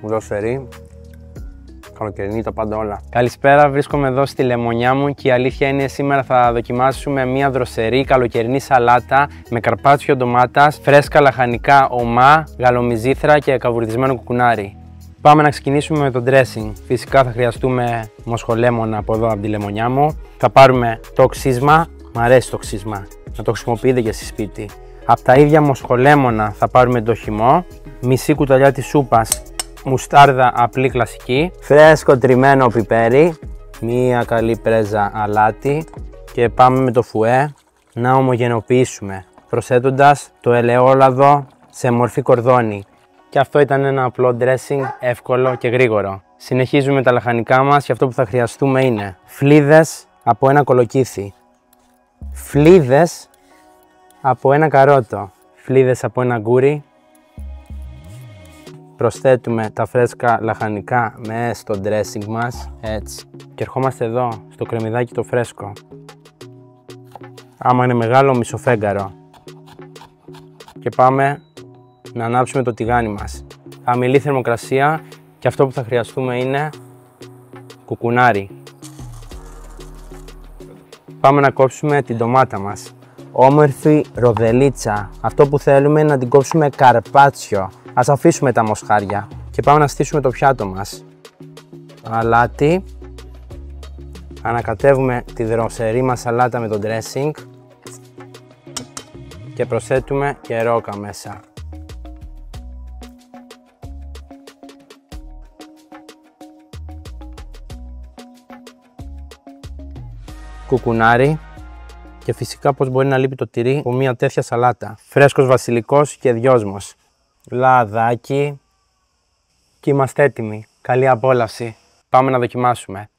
δροσερή, καλοκαιρινή, τα πάντα όλα. Καλησπέρα, βρίσκομαι εδώ στη λεμονιά μου και η αλήθεια είναι σήμερα θα δοκιμάσουμε μια δροσερή καλοκαιρινή σαλάτα με καρπάτσιο ντομάτας, φρέσκα λαχανικά ομά, γαλομυζήθρα και καβουρδισμένο κουκουνάρι. Πάμε να ξεκινήσουμε με το dressing. Φυσικά θα χρειαστούμε μοσχολέμονα από εδώ από τη λεμονιά μου. Θα πάρουμε το ξύσμα, μ' αρέσει το ξύσμα, να το χρησιμοποιείτε και στη σπίτι. Από τα ίδια μοσχολέμονα θα πάρουμε το χυμό, μισή κουταλιά της σούπας μουστάρδα απλή κλασική, φρέσκο τριμμένο πιπέρι, μία καλή πρέζα αλάτι και πάμε με το φουέ να ομογενοποιήσουμε προσθέτοντας το ελαιόλαδο σε μορφή κορδόνι. Και αυτό ήταν ένα απλό dressing, εύκολο και γρήγορο. Συνεχίζουμε τα λαχανικά μας και αυτό που θα χρειαστούμε είναι φλίδες από ένα κολοκύθι, φλίδες από ένα καρότο, φλίδες από ένα γκούρι. Προσθέτουμε τα φρέσκα λαχανικά μέσα στο dressing μας, έτσι. Και ερχόμαστε εδώ, στο κρεμμυδάκι το φρέσκο. Άμα είναι μεγάλο, μισοφέγγαρο. Και πάμε να ανάψουμε το τηγάνι μας. Χαμηλή θερμοκρασία και αυτό που θα χρειαστούμε είναι κουκουνάρι. Πάμε να κόψουμε την ντομάτα μας. Όμορφη ροδελίτσα. Αυτό που θέλουμε είναι να την κόψουμε καρπάτσιο. Ας αφήσουμε τα μοσχάρια και πάμε να στήσουμε το πιάτο μας. Αλάτι. Ανακατεύουμε τη δροσερή μας σαλάτα με το dressing και προσθέτουμε και ρόκα μέσα. Κουκουνάρι. Και φυσικά πώς μπορεί να λείπει το τυρί από μια τέτοια σαλάτα. Φρέσκος βασιλικός και δυόσμος. Λαδάκι. Και είμαστε έτοιμοι. Καλή απόλαυση. Πάμε να δοκιμάσουμε.